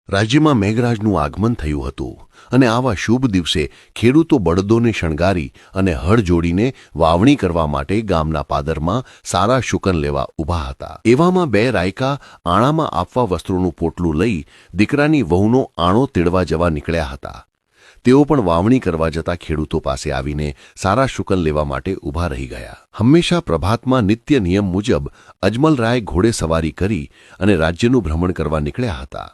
રાજ્યમાં મેઘરાજનું આગમન થયું હતું અને આવા શુભ દિવસે ખેડૂતો બળદોને શણગારી અને હળ જોડીને વાવણી કરવા માટે ગામના પાદરમાં સારા શુકન લેવા ઊભા હતા। એવામાં બે રાયકા આણામાં આપવા વસ્ત્રોનું પોટલું લઈ દીકરાની વહુનો આણો તેડવા જવા નીકળ્યા હતા। તેઓ પણ વાવણી કરવા જતા ખેડૂતો પાસે આવીને સારા શુકન લેવા માટે ઊભા રહી ગયા। હંમેશા પ્રભાતમાં નિત્ય નિયમ મુજબ અજમલરાય ઘોડે સવારી કરી અને રાજ્યનું ભ્રમણ કરવા નીકળ્યા હતા।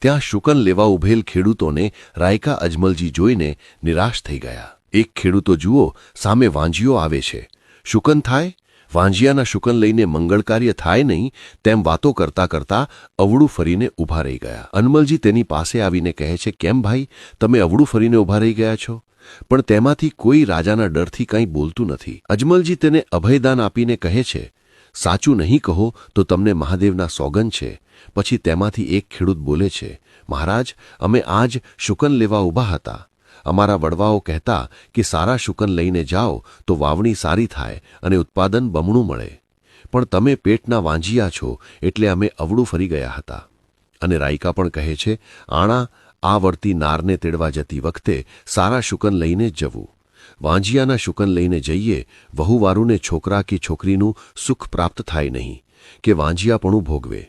ત્યાં શુકન લેવા ઉભેલ ખેડૂતોને રાયકા અજમલજી જોઈને નિરાશ થઈ ગયા। એક ખેડૂતો જુઓ, સામે વાંજીઓ આવે છે, શુકન થાય? વાંજિયાના શુકન લઈને મંગળ કાર્ય થાય નહીં, તેમ વાતો કરતા કરતા અવળું ફરીને ઊભા રહી ગયા। અજમલજી તેની પાસે આવીને કહે છે, કેમ ભાઈ, તમે અવળું ફરીને ઊભા રહી ગયા છો? પણ તેમાંથી કોઈ રાજાના ડરથી કંઈ બોલતું નથી। અજમલજી તેને અભયદાન આપીને કહે છે, સાચું નહીં કહો તો તમને મહાદેવના સોગંદ છે। પછી તેમાંથી એક ખેડૂત બોલે છે, મહારાજ, અમે આજ શુકન લેવા ઊભા હતા। અમારા વડવાઓ કહેતા કે સારા શુકન લઈને જાઓ તો વાવણી સારી થાય અને ઉત્પાદન બમણું મળે, પણ તમે પેટના વાંજિયા છો એટલે અમે અવળું ફરી ગયા હતા। અને રાયકા પણ કહે છે, આણા આ વર્તી નારને તેડવા જતી વખતે સારા શુકન લઈને જ જવું। વાંજિયાના શુકન લઈને જઈએ, વહુવારુને છોકરા કે છોકરીનું સુખ પ્રાપ્ત થાય નહીં કે વાંજિયાપણું ભોગવે।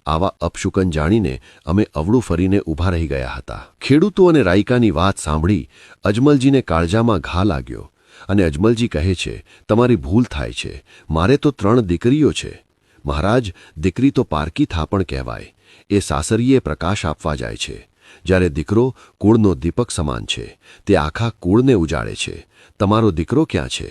આવા અપશુકન જાણીને અમે અવળું ફરીને ઊભા રહી ગયા હતા। ખેડૂતો અને રાયકાની વાત સાંભળી અજમલજીને કાળજામાં ઘા લાગ્યો અને અજમલજી કહે છે, તમારી ભૂલ થાય છે, મારે તો 3 દીકરીઓ છે। મહારાજ, દીકરી તો પારકી થાપણ કહેવાય, એ સાસરીએ પ્રકાશ આપવા જાય છે, જ્યારે દીકરો કુળનો દીપક સમાન છે, તે આખા કુળને ઉજાડે છે। તમારો દીકરો ક્યાં છે?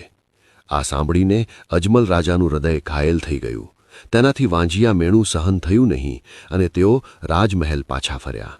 આ સાંભળીને અજમલ રાજાનું હૃદય ઘાયલ થઈ ગયું। તેનાથી વાંજિયા મેણું સહન થયું નહીં અને તેઓ રાજમહેલ પાછા ફર્યા।